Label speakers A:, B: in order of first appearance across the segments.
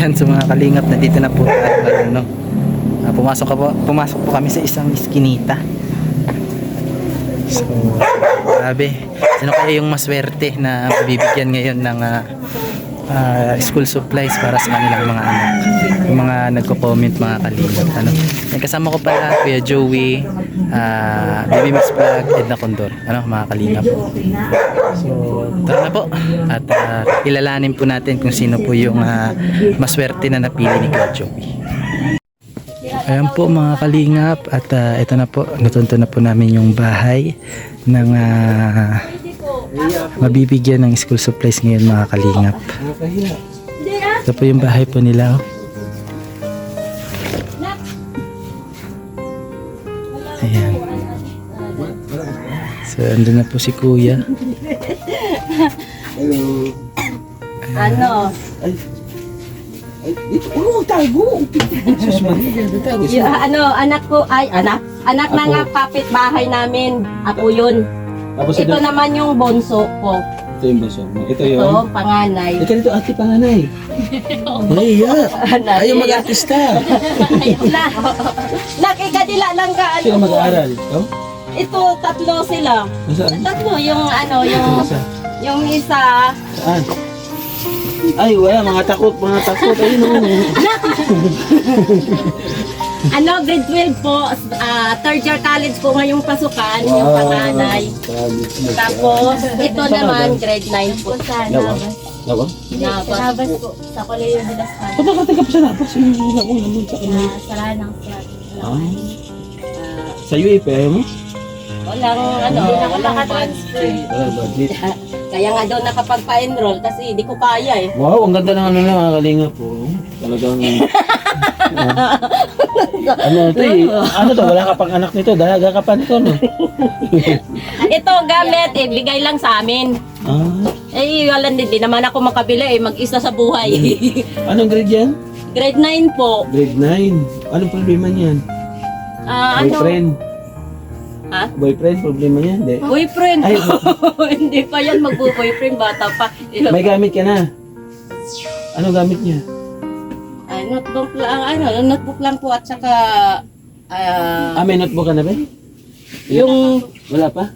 A: Ayan, so mga kalingap, nandito na po tayo ngayon, no? Pumasok po kami sa isang iskinita. So, grabe. Sino kaya yung maswerte na mabibigyan ngayon ng school supplies para sa kanilang mga anak? Yung mga nagko-comment, mga kalingap, ano? May kasama ko pala Kuya Joey, Baby Miss Vlog, Edna Condor, ano, mga kalingap. So, tara na po at kilalanin po natin kung sino po yung maswerte na napili ni Kuya Joey. Ayan po mga kalingap at ito na po, natunto na po namin yung bahay ng mabibigyan ng school supplies ngayon, mga kalingap. Ito po yung bahay po nila, oh. Ayan. So andun na po si Kuya.
B: Hello.
C: Ano?
B: Tago. Jesus Maria, tago.
C: Ano, anak ko, anak na nga kapitbahay namin. Ako yun.
B: Tapos
C: Ito naman yung bonso ko.
B: ito yung baso mo. Ito yun.
C: Ito, panganay.
B: Ito dito ate panganay. Iya. Ayaw mag-artista.
C: Nakikadila lang ka, ano
B: Sino
C: ko.
B: mag-aaral? Ito?
C: Ito, tatlo sila.
B: Nasaan?
C: Tatlo, yung ano, yung isa,
B: Saan? Ay, wala. Mga takot. Ayun o.
C: ano, grade 12 po, third year college po ngayong pasukan, yung panganay. Tapos, ito naman, grade 9 po.
B: Lawa? Lawa?
C: Nabas po.
D: Sa Colegio de las Palmas.
B: Ba't nakatagap sa lapas? Yung naku naman sa kanay.
D: Saranang flat.
B: Sa UAP, ayaw mo?
C: Walang, ano, walang
D: Naka-transfer.
B: Wala, budget.
C: Kaya nga daw nakapagpa-enroll kasi di ko kaya eh.
B: Wow, ang ganda ng ano na mga kalinga po. Talagang... ano ito eh? Ano to? Wala ka pang anak nito. Dalaga ka pa nito, no?
C: Ito gamit, bigay lang sa amin. Wala din naman ako makabili mag-isa sa buhay.
B: Anong grade yan?
C: Grade 9 po.
B: Grade 9. Anong problema niyan? Boyfriend?
C: Ha?
B: Boyfriend? Problema niyan? Hindi.
C: Boyfriend.
B: Ay,
C: Hindi pa yan magbo-boyfriend, bata pa.
B: may gamit ka na. Anong gamit niya?
C: Notebook lang po at saka
B: May notebook ka na ba?
C: yung
B: Wala pa?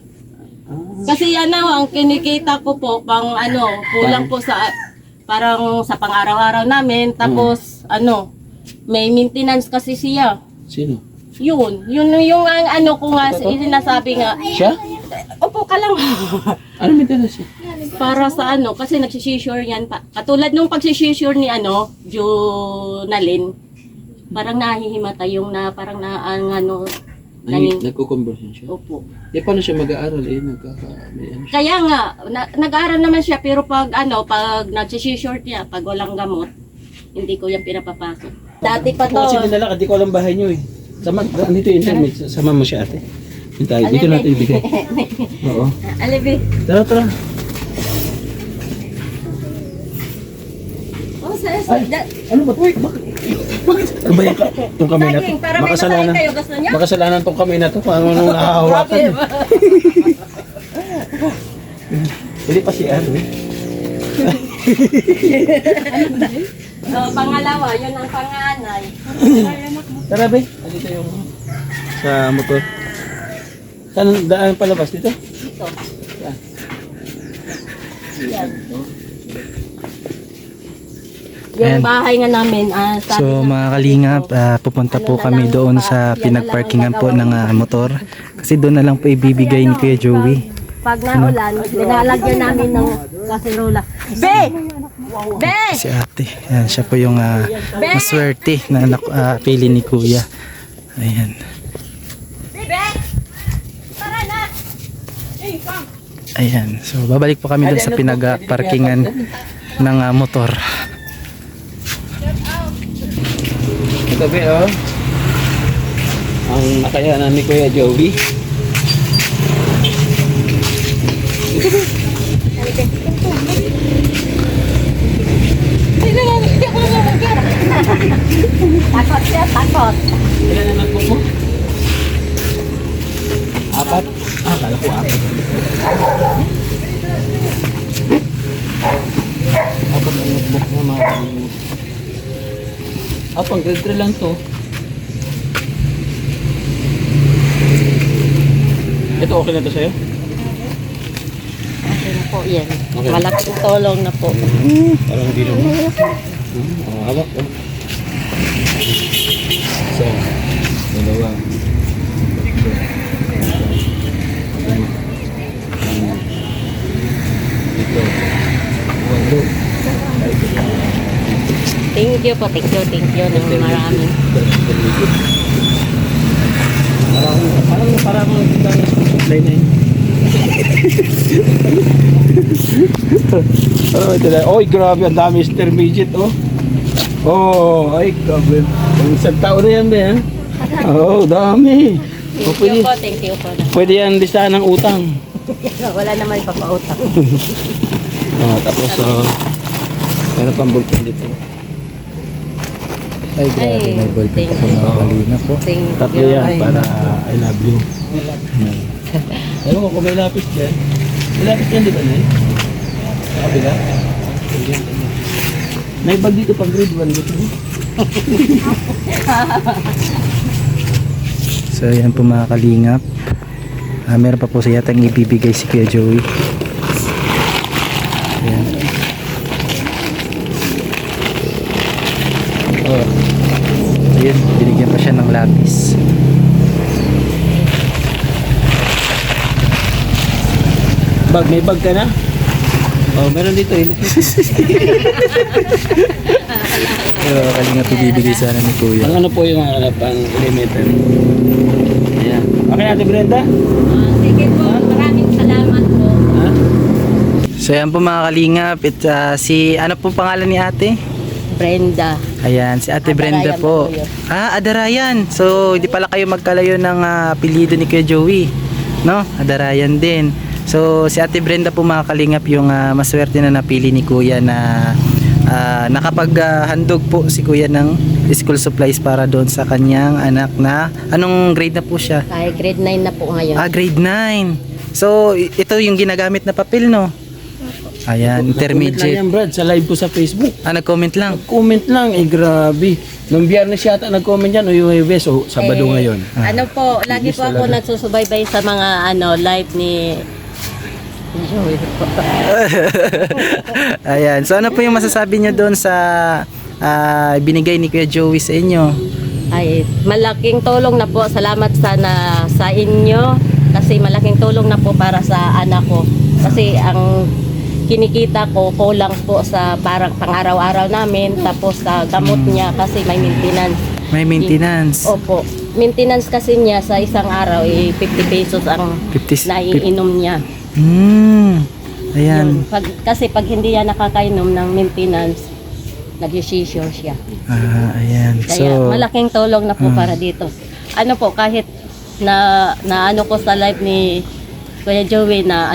C: kasi ang kinikita ko po pang kulang po sa parang sa pang-araw-araw namin tapos may maintenance kasi siya.
B: Sino?
C: Yun yung ko nga sinasabi nga.
B: Siya?
C: Opo ka lang.
B: Ano may dala siya?
C: Para sa kasi nagsisisure yan pa. Katulad nung pagsisisure ni Junalyn. Parang nahihimatay yung parang
B: Nagko-conversion siya?
C: Opo.
B: Paano siya mag-aaral? May ano siya.
C: Kaya nga, nag-aaral naman siya pero pag nagsisisure niya, pag walang gamot, hindi ko yan pinapapasok. Dati pa to.
B: Kasi dinala ka, di ko alam bahay niyo eh. Dito yung internet, sama mo siya ate. Dito natin ibigay. Oo.
C: Alibi.
B: Tara. Ano ba? Uy, bakit? Ano ba yan? Itong kamay na to?
C: Saging, para may masahin kayo. Gusto niyo?
B: Makasalanan tong kamay na to. Paano nung nakahawakan? Hindi pa si ano eh.
C: Pangalawa, yun ang panganay.
B: Tara be. Dito yung sa motor. Saan daan palabas dito?
C: Dito.
B: Yan.
C: Yung bahay nga namin,
A: So mga kalingap, pupunta po kami doon sa pinagparkingan po ng motor. Kasi doon na lang po ibibigay ni Kuya Joey.
C: pag naulan, nilalagyan namin ng kaserola. Be! Be!
A: Si ate, yan, siya po yung maswerte na pili ni Kuya. Ayan. Ayan, so babalik po kami doon sa pinag-parkingan ng motor.
B: Ito be, oh. Ang nakayanan ni Kuya Joey.
C: Takot siya, takot.
B: Ilan ang notebook mo? 4? Kala ko 4. 4 ang notebook mo, mga Pang grade 3 lang to. Ito okay na to sa'yo?
C: Okay na po yan.
B: Okay.
C: Malaking tulong na po.
B: Parang hindi naman. Hawak ko. Isa. Dalawa. Ito. Walo.
C: Thank you po, thank you ng maraming.
B: Parang kita na supply na yun. Oy, grabe, ang dami intermediate, oh. Oh, ay, grabe. Ang isang tao na yan, be, ha? Oh, dami. Oh,
C: Thank you po.
B: pwede yan listahan ng utang.
C: Wala naman papautang.
B: Tapos, meron pang bulkan dito.
A: Ay, grabe,
C: Ay,
A: may ballpen
C: thank
A: pa po
C: you.
A: mga kalingap po.
C: Thank
B: Tatlo
C: you.
B: yan para I love you. Ewan ko kung may lapis dyan. May lapis dyan, di ba, Nay? Sa kabila? Ayan. May bag dito pang grade 1 dito.
A: So yan po mga kalingap. Meron pa po siya yatang ibibigay si Kuya Joey. Ayan. Ayun, binigyan pa siya ng lapis.
B: Bag, may bag ka na? Oh, meron dito.
A: Pero kalingap ibibigay sana ni Kuya.
B: Ang ano po yung pang limiter. Ayan. Okay natin, Brenda?
C: Sige po, maraming salamat po.
B: Ha?
A: So yan po mga kalingap. Si ano po pangalan ni ate?
C: Brenda.
A: Ayan, si Ate Brenda
C: Adarayan
A: po.
C: po yun.
A: Adarayan. So, hindi pala kayo magkalayo ng apelyido ni Kuya Joey. No? Adarayan din. So, si Ate Brenda po mga kalingap yung maswerte na napili ni Kuya na nakapaghandog po si Kuya ng school supplies para doon sa kanyang anak na anong grade na po siya?
C: Ay, grade 9 na po ngayon.
A: Grade 9. So, ito yung ginagamit na papel, no? Ayan,
B: Nag-comment lang
A: intermediate.
B: yan, Brad, sa live ko sa Facebook.
A: Nag-comment lang.
B: Comment lang, grabe. Nung biyernes yata nag-comment yan, o yung Webes, o Sabado ngayon.
C: Ano po, lagi po ako nagsusubaybay sa mga live ni Joey po.
A: Ayan. So ano po yung masasabi niyo doon sa binigay ni Kuya Joey sa inyo?
C: Ay, malaking tulong na po. Salamat sana sa inyo kasi malaking tulong na po para sa anak ko. Kasi ang kinikita ko kulang po sa parang pang-araw-araw namin tapos sa gamot niya kasi may maintenance.
A: May maintenance.
C: Opo. Maintenance kasi niya sa isang araw 50 pesos ang
A: 50.
C: naiinom niya.
A: Ayan.
C: Yun. Kasi pag hindi yan nakakainom ng maintenance, nag-seizure siya.
A: Ayan.
C: Kaya
A: So,
C: malaking tulong na po para dito. Ano po, kahit na ano ko sa live ni Kuya Joey na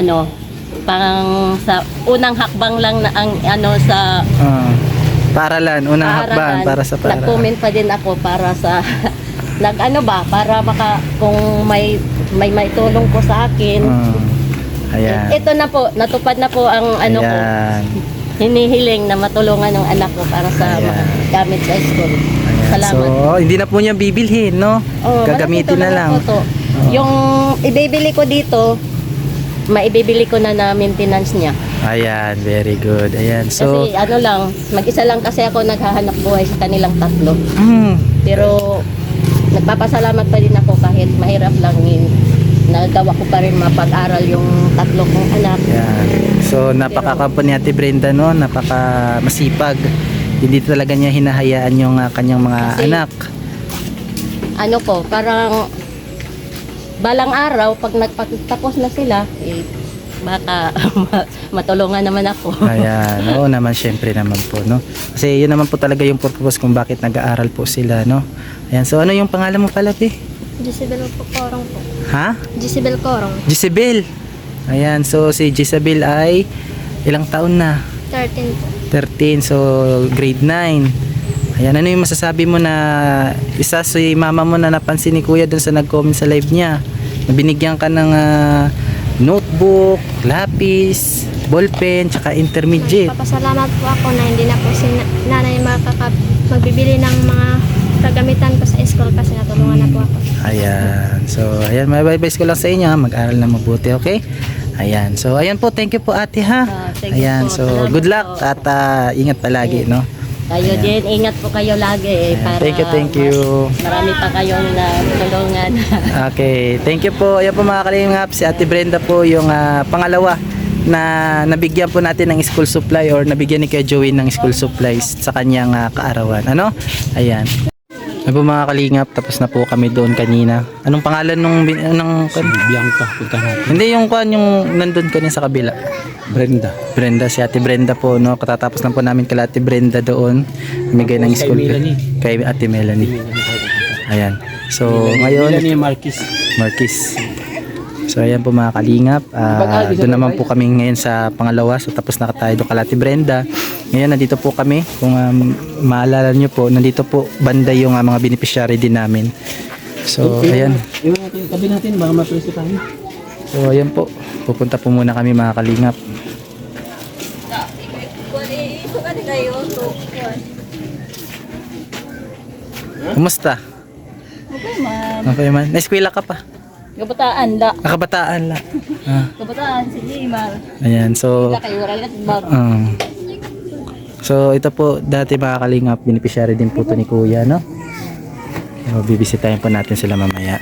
C: pang sa unang hakbang lang na ang sa
A: paralan. Unang hakbang para sa para.
C: nag-comment pa din ako para sa para kung may tulong po sa akin.
A: Ayan.
C: Ito na po, natupad na po ang ko.
A: Ayan.
C: Hinihiling na matulungan ng anak ko para sa
A: Ayan.
C: gamit sa school.
A: Ayan.
C: Salamat.
A: So, hindi na po niya bibilhin, no? Gagamitin na lang.
C: Po to. Yung ibibili ko dito, maibibili ko na maintenance niya.
A: Ayan, very good. Ayan. So,
C: Kasi mag-isa lang kasi ako naghahanap buhay sa kanilang tatlo. Pero nagpapasalamat pa din ako kahit mahirap lang nagawa ko pa rin mapag-aral yung tatlo kong anak.
A: Ayan. So, napakakampo ni Ate Brenda, no? Napaka masipag. Hindi talaga niya hinahayaan yung kanyang mga
C: Kasi,
A: anak.
C: Parang balang araw, pag nagpagtapos na sila, baka matulungan naman ako.
A: Ayan, oo naman, syempre naman po, no? Kasi yun naman po talaga yung purpose kung bakit nag-aaral po sila, no? Ayan, so ano yung pangalan mo pala, Pe?
D: Jezebel po Corong po.
A: Ha?
D: Jezebel Corong.
A: Jezebel. Ayan, so si Jezebel ay ilang taon na?
D: 13 po.
A: 13, so grade 9. Ayan, ano yung masasabi mo na isa si mama mo na napansin ni Kuya dun sa nag-comment sa live niya? Na binigyan ka ng notebook, lapis, ballpen, tsaka intermediate.
D: Papasalamat po ako na hindi na po si nanay magbibili ng mga kagamitan ko sa school kasi natulungan na po ako.
A: Ayan. So, ayan, may advice ko lang sa inyo, ha? Mag-aral na mabuti, okay? Ayan. So, ayan po, thank you po ate ha.
C: Thank you
A: Ayan,
C: po.
A: so
C: Salamat
A: good luck
C: po.
A: at ingat palagi, no?
C: Kayo din, ingat po kayo lagi
A: Ayan,
C: para
A: thank you.
C: mas marami pa kayong natulungan.
A: Okay, thank you po. Ayan po mga kalingap, si Ate Brenda po yung pangalawa na nabigyan po natin ng school supply or nabigyan ni Kuya Joey ng school supplies sa kanyang kaarawan. Ano? Ayan. Ayan po mga kalingap, tapos na po kami doon kanina. Anong pangalan nung
B: Bianca, punta natin.
A: Hindi yung yung nandun kanina sa kabila. Brenda, si Ate Brenda po, no? Katatapos lang po namin kay Ate Brenda doon. Bigay ng
B: Kay
A: school
B: Melanie.
A: kay Ate Melanie. Ayan. So, ngayon,
B: Melanie Marquez.
A: Marquis. So, ayan po mga kalingap. Doon naman po kami ngayon sa pangalawa. So, tapos na tayo doon kay Ate Brenda. Ngayon, nandito po kami. Kung maalala nyo po, nandito po banda yung mga beneficiary din namin. So, ayan.
B: Iwan natin, tabi natin, baka mapreso tayo.
A: So, ayan po. Pupunta po muna kami mga kalingap. Kumusta?
C: Okay man.
A: Okay man. Naeskwela ka pa?
C: Kabataan la.
A: Nakabataan la.
C: Kabataan, sige mal.
A: Ayan. So,
C: Kayo ralat bar.
A: so ito po dati mga kalingap, beneficiary din po to ni Kuya, no? So, bibisitahin po natin sila mamaya.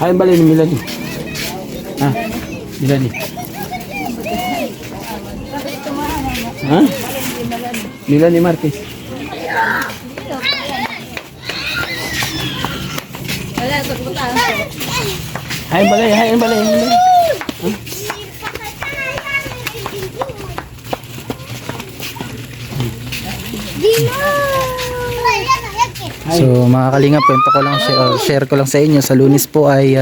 B: Ay, bali ni Melanie. Ha? Melanie. Ha? Melanie Marquez.
C: Wala sa kabataan.
B: Ay, balay, ay, balay, ay, balay.
A: So mga kalingap, kwento ko lang share ko lang sa inyo, sa Lunes po ay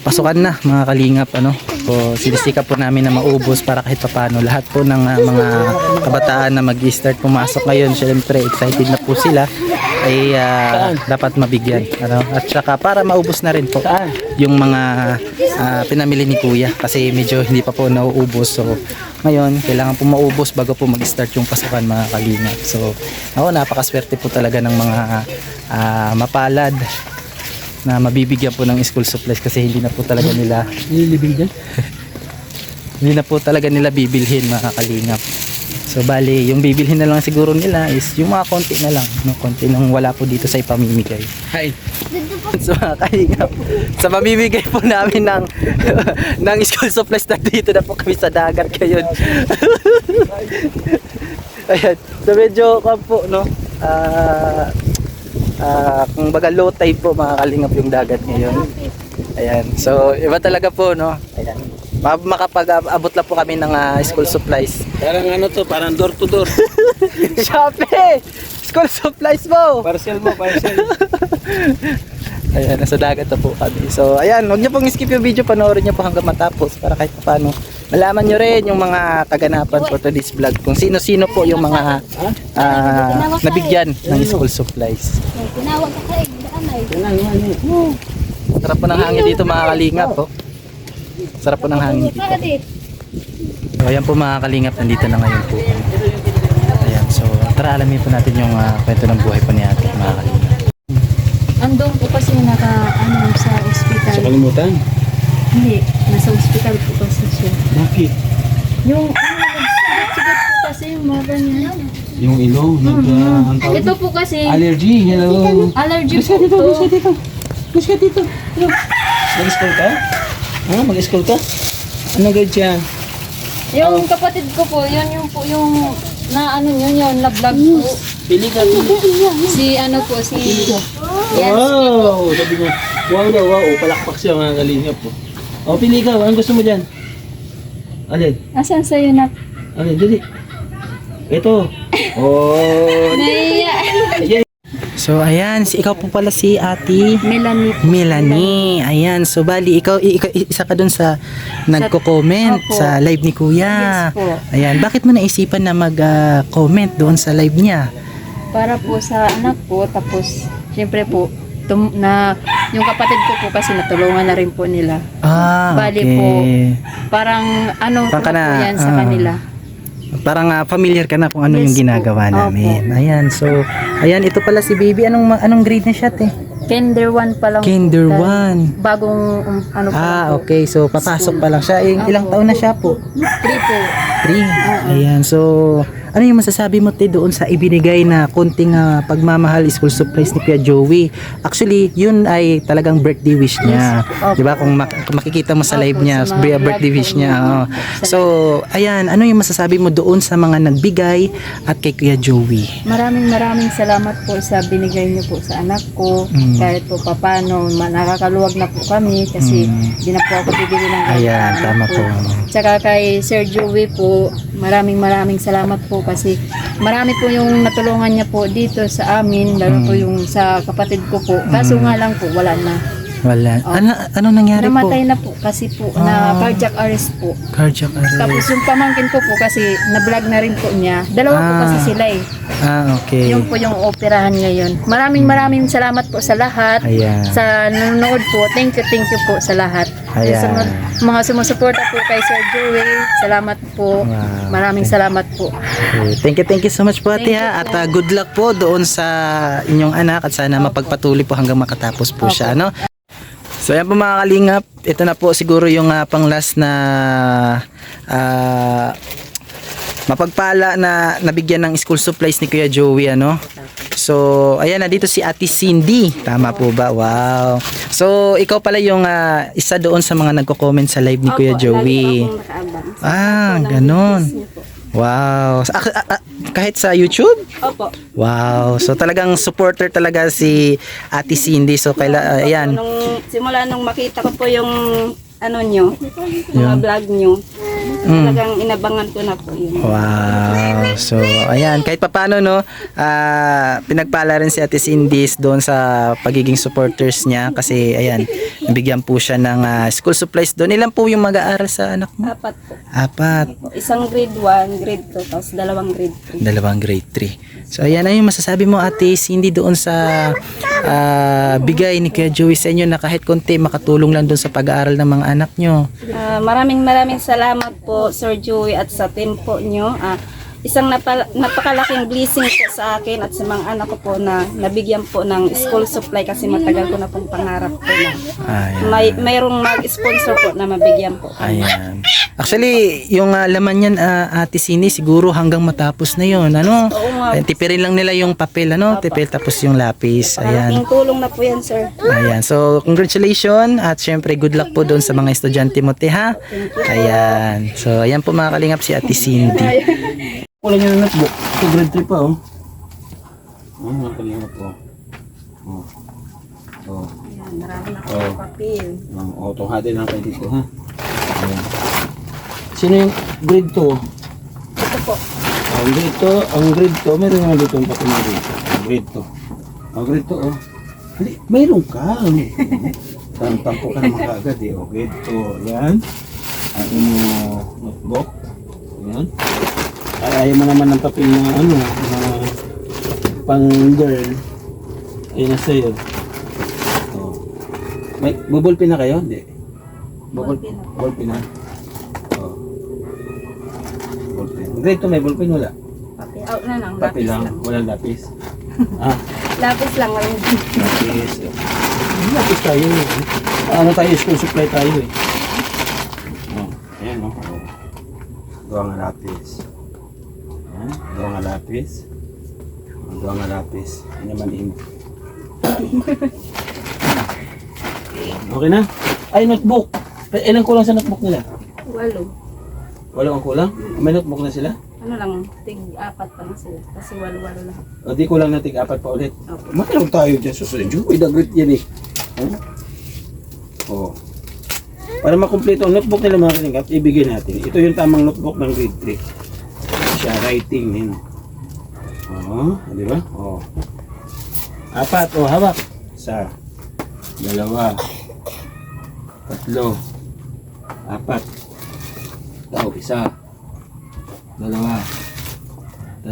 A: pasukan na mga kalingap, ano. So sinisika po namin na maubos para kahit papaano lahat po ng mga kabataan na mag-start pumasok ngayon, syempre excited na po sila ay dapat mabigyan, ano. At saka para maubos na rin po yung mga pinamili ni Kuya kasi medyo hindi pa po nauubos. So ngayon kailangan po maubos bago po mag-start yung pasukan mga kalingap. So ako, napakaswerte po talaga ng mga mapalad na mabibigyan po ng school supplies kasi hindi na po talaga nila
B: Nililibing dyan?
A: hindi na po talaga nila bibilhin mga kalingap. So bali yung bibilhin na lang siguro nila is yung mga konti na lang, no, konti nang wala po dito sa ipamimigay.
B: Hi.
A: So mga kalingap, sa mamimigay po namin ng ng school supplies na dito na po kami sa dagat ngayon. Ayan, so medyo po, no, kung baga low tide po mga kalingap yung dagat ngayon. Ayan, so iba talaga po, no. Ayan, makapag-abot lang po kami ng school supplies.
B: Parang ano to, parang door to door.
A: Shopee! School supplies mo!
B: Parcel mo, parcel.
A: Ayan, nasa dagat na po kami. So, ayan, huwag niyo pong skip yung video, panoorin niyo po hanggang matapos para kahit paano malaman niyo rin yung mga kaganapan po to this vlog. Kung sino-sino po yung mga nabigyan ng school supplies.
D: Tinawag ka kay Anay.
A: Sarap po ng hangin dito mga kalingap, po. Sarap po ng hangin dito. So, ayan po mga kalingap, nandito na ngayon po. Ayan, so tara alamin po natin yung kwento ng buhay po ni ate mga kalingap.
E: Andong po kasi sa ospital.
B: Sa kalimutan.
E: Hindi, nasa ospital po kasi siya.
B: Bakit?
E: Yung sigat po kasi yung mga ganyan.
B: Yung ilong, ang tawag.
E: Ito po kasi
B: Allergy, hello.
E: allergy
B: Gusto
E: po
B: dito,
E: to.
B: gusto dito. Gusto dito. Mag-school ka? Mag-school ka? Ano grade siya?
E: Yung kapatid ko po, yun yung po yung na ano yun, yung love po.
B: Pili ka, pili.
E: Si ano po, si Yes.
B: Wow! Sabi mo, wow daw, wow. Palakpak siya mga kalingap po. O, pili ka. Anong gusto mo dyan? Alin?
E: Asan sa'yo na?
B: Alin? Dali. Ito. Oh.
E: Naiya.
A: So So ayan, ikaw po pala si Ate
E: Melanie po.
A: Melanie. Ayan, so bali ikaw isa ka dun sa nagko-comment
E: Opo.
A: sa live ni Kuya.
E: Yes po.
A: Ayan, bakit mo naisipan na mag-comment doon sa live niya?
E: Para po sa anak ko, tapos syempre po yung kapatid ko po kasi natulungan na rin po nila. Bali
A: Okay.
E: po, parang ano
A: Parang
E: po
A: ka na,
E: yan sa kanila.
A: Parang familiar ka na kung ano
E: Yes
A: yung ginagawa
E: po.
A: namin. Ayan, so ayan, ito pala si baby. Anong grade na siya, te?
E: Kinder 1 pa lang.
A: Kinder
E: po.
A: 1.
E: Bagong ano pa lang po.
A: Okay. So papasok pa lang siya. Ilang taon na siya po?
E: 3 po.
A: 3. Ayan. So, ano yung masasabi mo, te, doon sa ibinigay na konting pagmamahal school supplies ni Kuya Joey? Actually, yun ay talagang birthday wish niya.
E: Opo.
A: 'Di ba? Kung makikita mo sa
E: Opo,
A: live niya,
E: sa mga
A: birthday
E: vlog
A: wish
E: po
A: niya.
E: niya.
A: Oo. So, ayan, ano yung masasabi mo doon sa mga nagbigay at kay Kuya Joey?
E: Maraming salamat po sa binigay niyo po sa anak ko. Kahit po papano, nakakaluwag na po kami kasi di na po ako bibili ng gamit
A: Ayan,
E: sa
A: tama
E: anak
A: po.
E: ko. Tsaka kay Sir Joey po, maraming salamat po kasi marami po yung natulungan niya po dito sa amin, lalo po yung sa kapatid ko po. Kaso nga lang po, wala na.
A: Wala. Ano nangyari po?
E: Namatay na po kasi po na cardiac arrest po.
A: Cardiac arrest.
E: Tapos yung pamangkin ko po kasi na-vlog na rin po niya. Dalawa po kasi sila eh.
A: Okay.
E: Yung po yung operahan ngayon. Maraming salamat po sa lahat.
A: Ayan.
E: Sa nanonood po. Thank you po sa lahat.
A: Ayan.
E: Sa mga sumusuporta po kay Sir Joey. Salamat po.
A: Wow.
E: Maraming salamat po.
A: Okay. Thank you so much po, ate,
E: Thank you
A: ha.
E: po.
A: At good luck po doon sa inyong anak at sana mapagpatuloy po hanggang makatapos po siya, no? So ayan po mga kalingap, ito na po siguro yung pang last na mapagpala na nabigyan ng school supplies ni Kuya Joey, ano? So ayan na dito si Ate Cindy, tama po ba? Wow. So ikaw pala yung isa doon sa mga nagko-comment sa live ni Kuya Joey. Ganon. Wow. Kahit sa YouTube?
C: Opo.
A: Wow. So talagang supporter talaga si Ate Cindy. So ayan.
C: Simula nung makita ko po yung ano nyo, mga vlog nyo, talagang inabangan ko na po yun.
A: Wow. So ayan, kahit papano, no, pinagpala rin si Ate Cindy doon sa pagiging supporters niya kasi ayan, nabigyan po siya ng school supplies doon. Ilan po yung mag-aaral sa anak mo?
C: 4 po.
A: 4.
C: Isang grade 1, grade 2, tapos 2 grade 3.
A: 2 grade 3. So ayan, ano yung masasabi mo, Ate Cindy, doon sa bigay ni Kuya Joey sa inyo na kahit konti makatulong lang doon sa pag-aaral ng mga anak nyo?
C: Maraming salamat po Sir Joey at sa team po nyo. Isang napakalaking blessing po sa akin at sa mga anak ko po na nabigyan po ng school supply kasi matagal ko na pong pangarap po na mayroong mag-sponsor po na mabigyan po.
A: Ayan. Actually, yung laman niyan, Ate Cindy, siguro hanggang matapos na yun. Ano?
C: Oo nga.
A: Tipirin lang nila yung papel, ano? Tipil tapos yung lapis. Ayan.
C: Malaking tulong na po yan, sir.
A: Ayan. So, congratulations at syempre good luck po doon sa mga estudyante mo, te, ha? Ayan. So, ayan po mga kalingap si Ate Cindy.
B: Wala niya na notebook. Ito grade 3 pa, oh. Mga kalingap po.
C: Marami na po papel.
B: Itong hati lang kayo dito, ha? Ayan. Sino yung grade 2?
C: Ito po.
B: Ang grade 2, meron nga dito yung papel na dito. Grade 2. Ang grade 2, oh. Hindi, mayroon ka. Tampo ka naman kaagad, eh. Oh, grade 2, yan. Ang notebook. Yan. Ayaw mo naman ng papel na ano, na pang girl. Ayun na sa'yo. Oh. May bubulpin na kayo? Hindi. Bubulpin na. Oh. Ballpen. Grade 2 may ballpen, wala?
C: Papel. Out na lang.
B: Papel lang, walang lapis. Ah,
C: Lapis lang. Walang
B: lapis. Lapis tayo eh. Ano tayo, school supply tayo eh. Oh, ayan o. Gawa nga lapis. Ayan, gawa nga lapis. Gawa nga lapis. Ano naman in. Okay na? Ay, notebook. Ilan kulang sa notebook nila?
C: 8.
B: Wala ang kulang? May notebook na sila?
C: Ano lang, tig-4 pa lang sila. Kasi 8 lang.
B: O di kulang na tig-4 pa ulit.
C: Opo.
B: Makilang tayo dyan sa susunod. Joey, dagrit yan eh. Huh? Oh. Para makumpleto ang notebook nila mga kalingap, ibigay natin. Ito yung tamang notebook ng grade 3. Siya, writing. Yan. Oh, di ba? Oh. 4. O, hawak. 1, 2, 3, 4. Daw, 1, 2,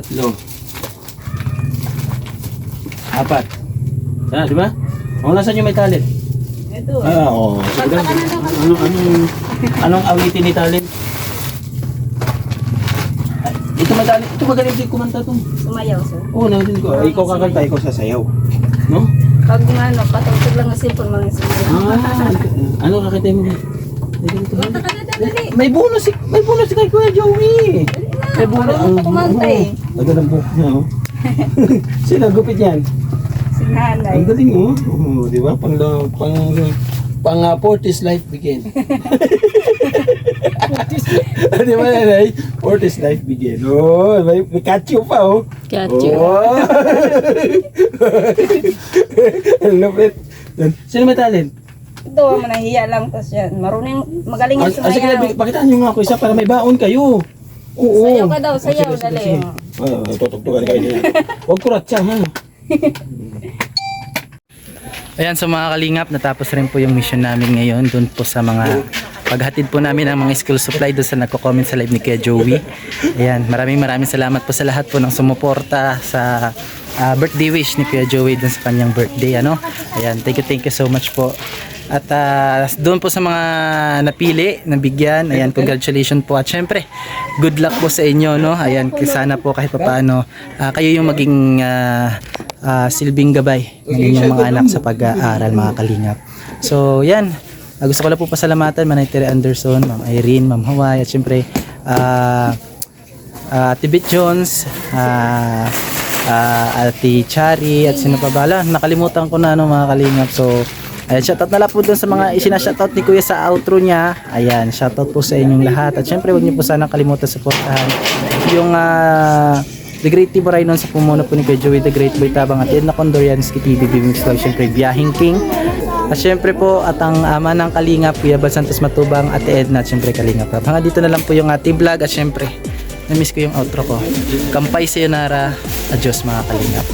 B: 3, 4. Sana, di ba? O, nasan yung may talent?
E: Ito.
B: Oo. Anong awitin ni talent? Ito madali, ito magaling din kumanta to.
E: Sumayaw, sir.
B: Oo, narinig ko. Ikaw kakanta, ikaw sasayaw. No?
E: Pag ano, patungtog lang ng cellphone, mga sumayaw.
B: Ano kakantay mo? May bonus kay Kuya Joey. May bonus.
E: kumanta eh.
B: Ang ng buhok niya, oh. Sino gupit yan?
E: Si nanay.
B: Ang galing, oh. Oo, di ba? Pang 40's life begin. Di ba, nanay? 40's life begin. Oh, may catch you pa, oh.
C: Catch you.
B: Oh. Ang lupit. Sino may talent?
E: Ito, manahiya lang to siya. Marunong, magaling yung
B: Sige,
E: sumayaw.
B: pakitaan nyo nga ako isa para may baon kayo. Oo.
E: Sayaw ka daw, sayaw,
B: Sige,
E: dali.
B: sige. Tutugtugan kayo niya. Huwag kurat siya, ha?
A: Ayan, sa mga kalingap, natapos rin po yung mission namin ngayon doon po sa mga paghatid po namin ng mga school supply doon sa nagko-comment sa live ni Kuya Joey. Ayan, maraming salamat po sa lahat po ng sumuporta sa birthday wish ni Kuya Joey doon sa kanyang birthday, ano. Ayan, thank you so much po. At doon po sa mga napili, nabigyan, ayan, congratulations po. At syempre, good luck po sa inyo, no. Ayan, sana po kahit paano kayo yung maging silbing gabay ng inyong mga anak sa pag-aaral, mga kalingap. So, yan. Gusto ko lang po pasalamatan, Manay Tere Anderson, Ma'am Irene, Ma'am Hawaii, at syempre, Ate Bit Jones, Ate Chari, at sino pa bala. Nakalimutan ko na, ano, mga kalingap. So, ayan, shoutout na lang po dun sa mga isinashoutout ni Kuya sa outro niya. Ayan, shoutout po sa inyong lahat. At syempre, huwag niyo po sana kalimutan supportahan yung The Great Tibo Raynon sa pumuno po ni Kuya Joey, The Great Boy Tabang, at Edna Condoriansky TV, Bibing Slow, syempre Biyahing King. At syempre po, at ang ama ng Kalingap, Kuya Bal Santos Matubang, Ate Edna, at syempre Kalingap. Hanggang dito na lang po yung ating vlog. At syempre, na-miss ko yung outro ko. Kampay sayonara. Adios, mga Kalingap.